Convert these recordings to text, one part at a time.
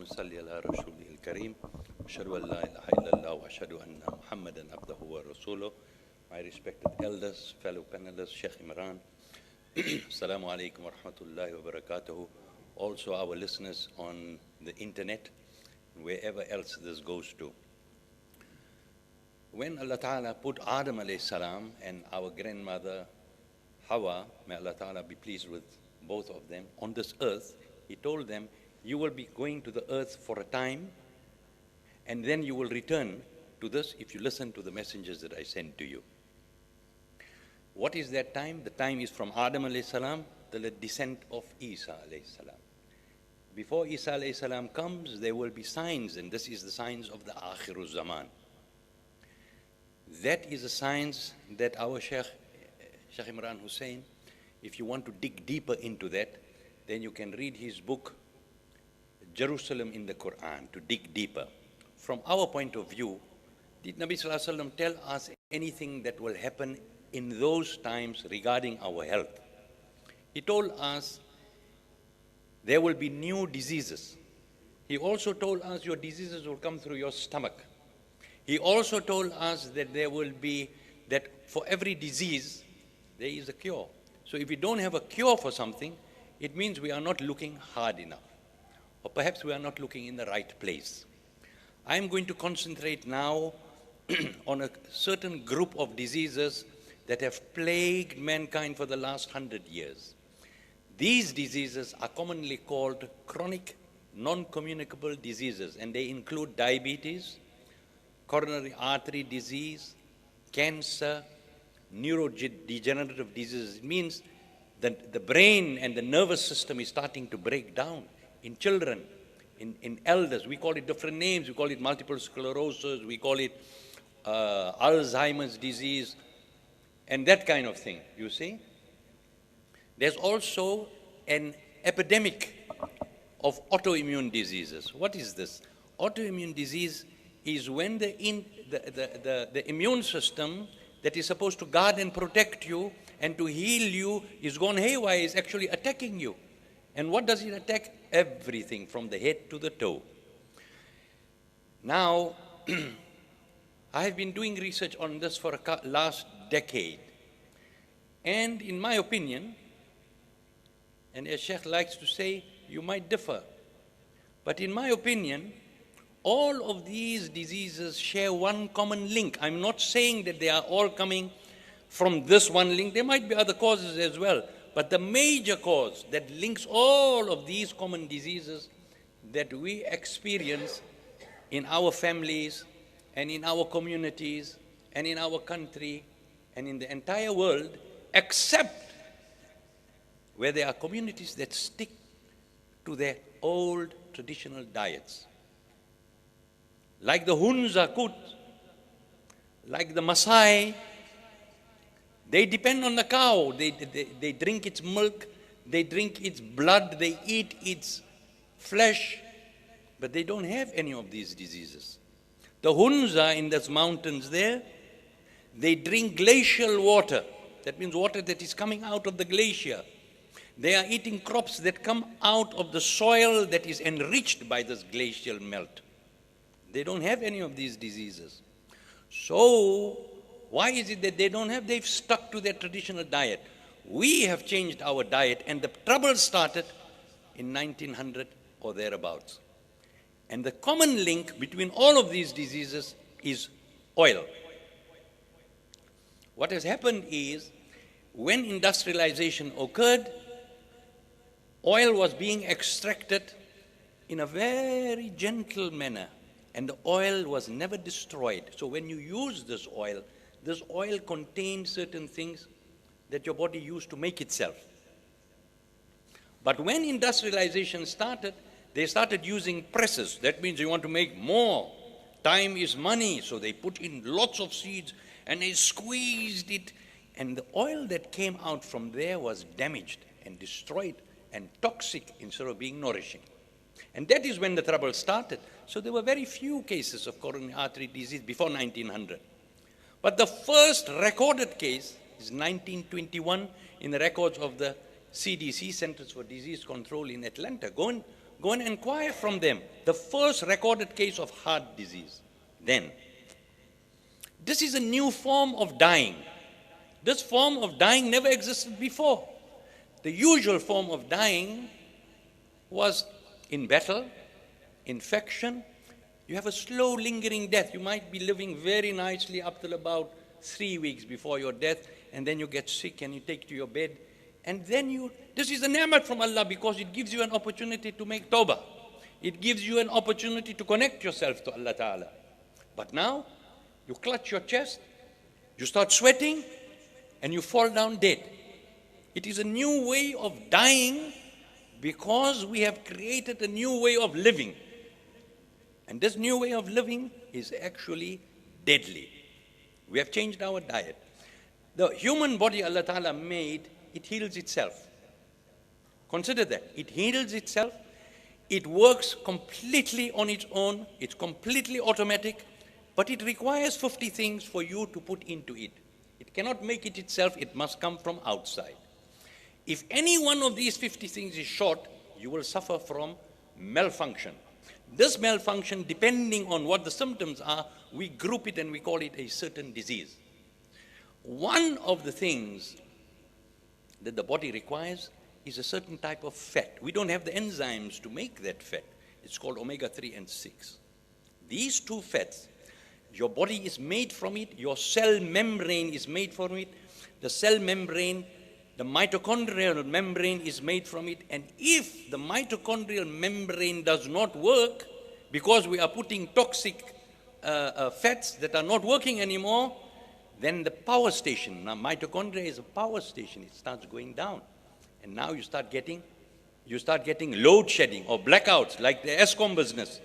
نصلي على رسوله الكريم أشهد أن لا إله إلا الله وأشهد أن محمدا عبده ورسوله. My respected elders, fellow panelists, Sheikh Imran, Assalamu alaikum wa rahmatullahi wa barakatuhu. Also our listeners on the internet, wherever else this goes to. When Allah Ta'ala put Adam alayhi salam and our grandmother Hawa, may Allah Ta'ala be pleased with both of them, on this earth, He told them, you will be going to the earth for a time, and then you will return to this if you listen to the messengers that I send to you. What is that time? The time is from Adam alayhi salam to the descent of Isa alayhi salam. Before Isa alayhi salam comes, there will be signs, and this is the signs of the Akhirul Zaman. That is a signs that our Sheikh Imran Hussein, if you want to dig deeper into that, then you can read his book, Jerusalem in the Quran, to dig deeper. From our point of view, did Nabi Sallallahu Alaihi Wasallam tell us anything that will happen in those times regarding our health? He told us there will be new diseases. He also told us your diseases will come through your stomach. He also told us that there will be, that for every disease, there is a cure. So if we don't have a cure for something, it means we are not looking hard enough. Or perhaps we are not looking in the right place. I am going to concentrate now on a certain group of diseases that have plagued mankind for the last 100 years. These diseases are commonly called chronic, non-communicable diseases, and they include diabetes, coronary artery disease, cancer, neurodegenerative diseases. It means that the brain and the nervous system is starting to break down in children, in elders. We call it different names. We call it multiple sclerosis, we call it Alzheimer's disease, and that kind of thing, you see. There's also an epidemic of autoimmune diseases. What is this? Autoimmune disease is when the immune system that is supposed to guard and protect you and to heal you is gone haywire, is actually attacking you. And what does it attack? Everything from the head to the toe. Now, I have been doing research on this for the last decade. And in my opinion, and as Sheikh likes to say, you might differ. But in my opinion, all of these diseases share one common link. I'm not saying that they are all coming from this one link. There might be other causes as well. But the major cause that links all of these common diseases that we experience in our families and in our communities and in our country and in the entire world, except where there are communities that stick to their old traditional diets. Like the Hunza Kut, like the Maasai, they depend on the cow. They drink its milk, they drink its blood, they eat its flesh, but they don't have any of these diseases. The Hunza in those mountains there, they drink glacial water. That means water that is coming out of the glacier. They are eating crops that come out of the soil that is enriched by this glacial melt. They don't have any of these diseases. So, why is it that they don't have? They've stuck to their traditional diet. We have changed our diet, and the trouble started in 1900 or thereabouts. And the common link between all of these diseases is oil. What has happened is, when industrialization occurred, oil was being extracted in a very gentle manner, and the oil was never destroyed. So when you use this oil contains certain things that your body used to make itself. But when industrialization started, they started using presses. That means you want to make more. Time is money, so they put in lots of seeds and they squeezed it, and the oil that came out from there was damaged and destroyed and toxic instead of being nourishing. And that is when the trouble started. So there were very few cases of coronary artery disease before 1900. But the first recorded case is 1921 in the records of the CDC, Centers for Disease Control in Atlanta. Go and Go and inquire from them. The first recorded case of heart disease. Then, this is a new form of dying. This form of dying never existed before. The usual form of dying was in battle, infection. You have a slow lingering death. You might be living very nicely up till about 3 weeks before your death, and then you get sick and you take to your bed. And then this is a ni'mat from Allah, because it gives you an opportunity to make tawbah. It gives you an opportunity to connect yourself to Allah Ta'ala. But now, you clutch your chest, you start sweating, and you fall down dead. It is a new way of dying, because we have created a new way of living. And this new way of living is actually deadly. We have changed our diet. The human body Allah Ta'ala made, it heals itself. Consider that. It heals itself. It works completely on its own. It's completely automatic. But it requires 50 things for you to put into it. It cannot make it itself. It must come from outside. If any one of these 50 things is short, you will suffer from malfunction. This malfunction, depending on what the symptoms are, we group it and we call it a certain disease. One of the things that the body requires is a certain type of fat. We don't have the enzymes to make that fat. It's called omega-3 and 6. These two fats, your body is made from it, your cell membrane is made from it, the cell membrane, the mitochondrial membrane is made from it, and if the mitochondrial membrane does not work, because we are putting toxic fats that are not working anymore, then the power station, now mitochondria is a power station, it starts going down. And now you start getting load shedding or blackouts like the ESCOM business.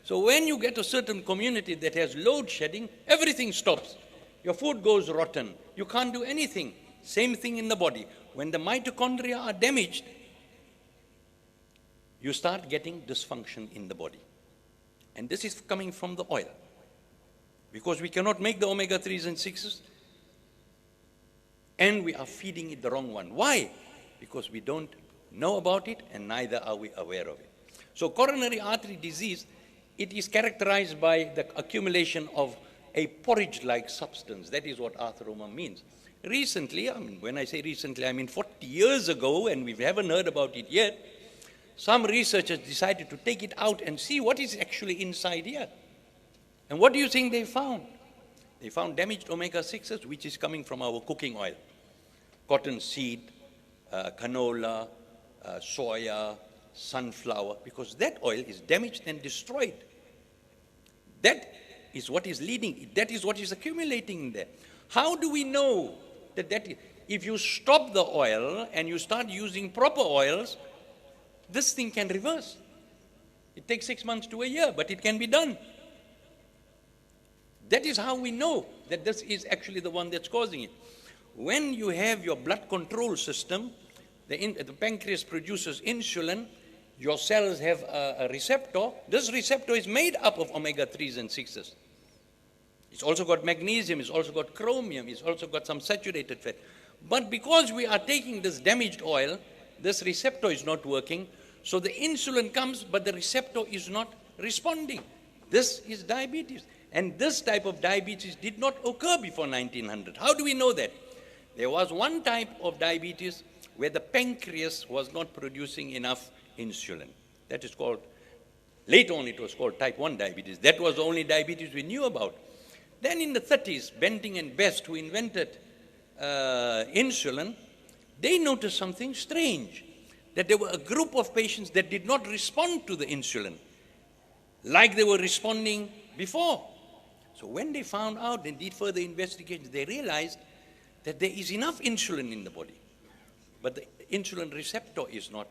So when you get a certain community that has load shedding, everything stops. Your food goes rotten. You can't do anything. Same thing in the body. When the mitochondria are damaged, you start getting dysfunction in the body. And this is coming from the oil. Because we cannot make the omega-3s and 6s, and we are feeding it the wrong one. Why? Because we don't know about it, and neither are we aware of it. So coronary artery disease, it is characterized by the accumulation of a porridge-like substance. That is what atheroma means. Recently, when I say recently, I mean 40 years ago, and we haven't heard about it yet, some researchers decided to take it out and see what is actually inside here. And what do you think they found? They found damaged omega-6s, which is coming from our cooking oil. Cottonseed, canola, soya, sunflower, because that oil is damaged and destroyed. That is what is leading, that is what is accumulating in there. How do we know that if you stop the oil and you start using proper oils, this thing can reverse. It takes 6 months to a year, but it can be done. That is how we know that this is actually the one that's causing it. When you have your blood control system, the pancreas produces insulin, your cells have a receptor. This receptor is made up of omega-3s and 6s. It's also got magnesium, it's also got chromium, it's also got some saturated fat. But because we are taking this damaged oil, this receptor is not working, so the insulin comes, but the receptor is not responding. This is diabetes. And this type of diabetes did not occur before 1900. How do we know that? There was one type of diabetes where the pancreas was not producing enough insulin. That is called, later on it was called type 1 diabetes. That was the only diabetes we knew about. Then in the 30s, Benting and Best, who invented insulin, they noticed something strange, that there were a group of patients that did not respond to the insulin like they were responding before. So when they found out and did further investigations, they realized that there is enough insulin in the body, but the insulin receptor is not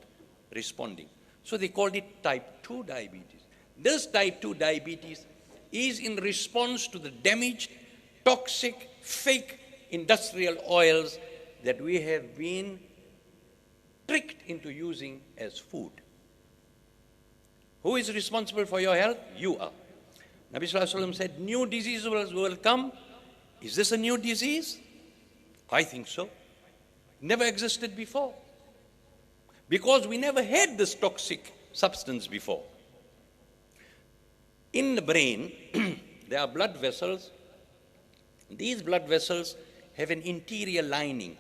responding. So they called it type 2 diabetes. This type 2 diabetes is in response to the damaged, toxic, fake industrial oils that we have been tricked into using as food. Who is responsible for your health? You are. Nabi Sallallahu Alaihi Wasallam said, new diseases will come. Is this a new disease? I think so. Never existed before. Because we never had this toxic substance before. In the brain, there are blood vessels. These blood vessels have an interior lining.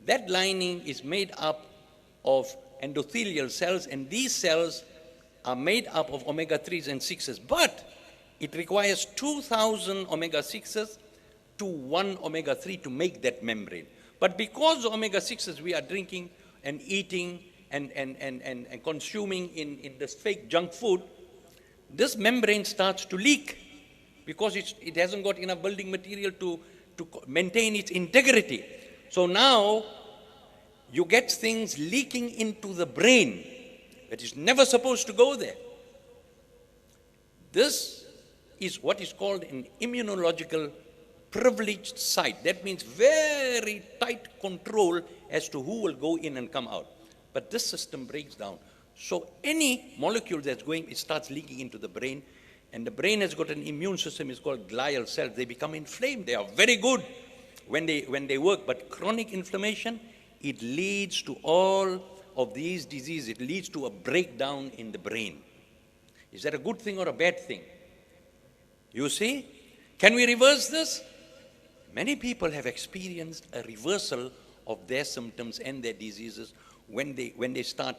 That lining is made up of endothelial cells, and these cells are made up of omega-3s and 6s. But it requires 2,000 omega-6s to 1 omega-3 to make that membrane. But because the omega-6s we are drinking and eating and consuming in this fake junk food, this membrane starts to leak because it hasn't got enough building material to maintain its integrity. So now you get things leaking into the brain that is never supposed to go there. This is what is called an immunological privileged site. That means very tight control as to who will go in and come out. But this system breaks down. So any molecule that's going, it starts leaking into the brain, and the brain has got an immune system, it's called glial cells. They become inflamed. They are very good when they work, but chronic inflammation, it leads to all of these diseases. It leads to a breakdown in the brain. Is that a good thing or a bad thing? You see? Can we reverse this? Many people have experienced a reversal of their symptoms and their diseases when they start,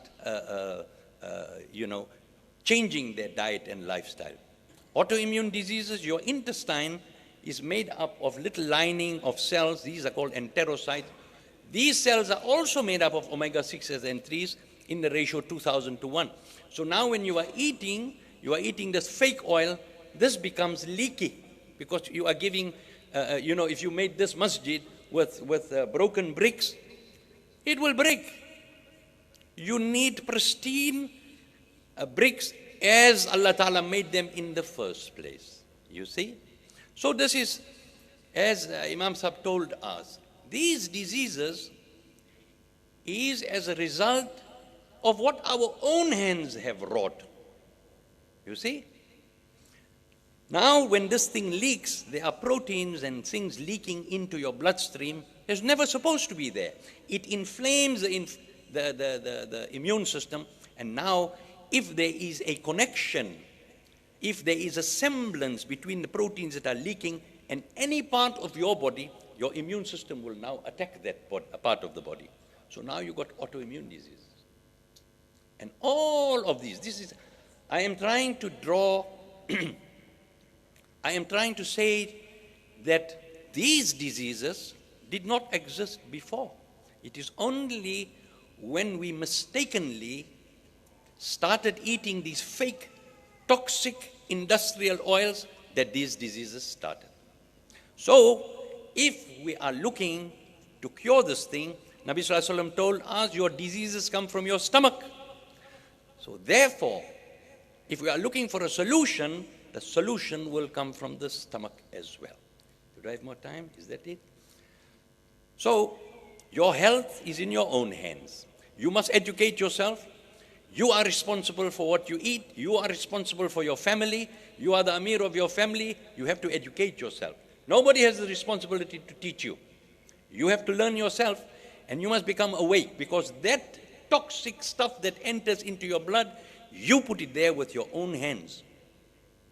changing their diet and lifestyle. Autoimmune diseases, your intestine is made up of little lining of cells. These are called enterocytes. These cells are also made up of omega-6s and 3s in the ratio 2,000 to 1. So now when you are eating this fake oil, this becomes leaky because you are giving, if you made this masjid with broken bricks, it will break. You need pristine bricks as Allah Ta'ala made them in the first place. You see? So this is, as Imam Sahib told us, these diseases is as a result of what our own hands have wrought. You see? Now when this thing leaks, there are proteins and things leaking into your bloodstream. It's never supposed to be there. It inflames the immune system, and now if there is a connection, if there is a semblance between the proteins that are leaking and any part of your body, your immune system will now attack that part of the body. So now you got autoimmune diseases. And all of these, I am trying to draw, I am trying to say that these diseases did not exist before. It is only when we mistakenly started eating these fake, toxic industrial oils that these diseases started. So, if we are looking to cure this thing, Nabi Sallallahu Alaihi Wasallam told us, your diseases come from your stomach. So therefore, if we are looking for a solution, the solution will come from the stomach as well. Do I have more time? Is that it? So, your health is in your own hands. You must educate yourself. You are responsible for what you eat. You are responsible for your family. You are the Amir of your family. You have to educate yourself. Nobody has the responsibility to teach you. You have to learn yourself, and you must become awake, because that toxic stuff that enters into your blood, you put it there with your own hands.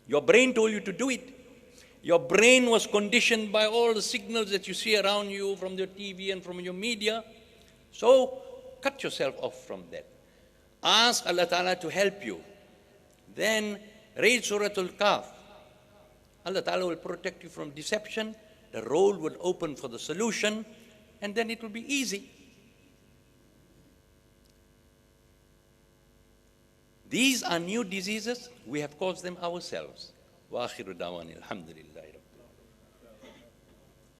Your brain told you to do it. Your brain was conditioned by all the signals that you see around you from your TV and from your media. So cut yourself off from that. Ask Allah Ta'ala to help you. Then read Surah Al-Kahf. Allah Ta'ala will protect you from deception. The road will open for the solution, and then it will be easy. These are new diseases. We have caused them ourselves. Wa akhiru da'wani alhamdulillahi.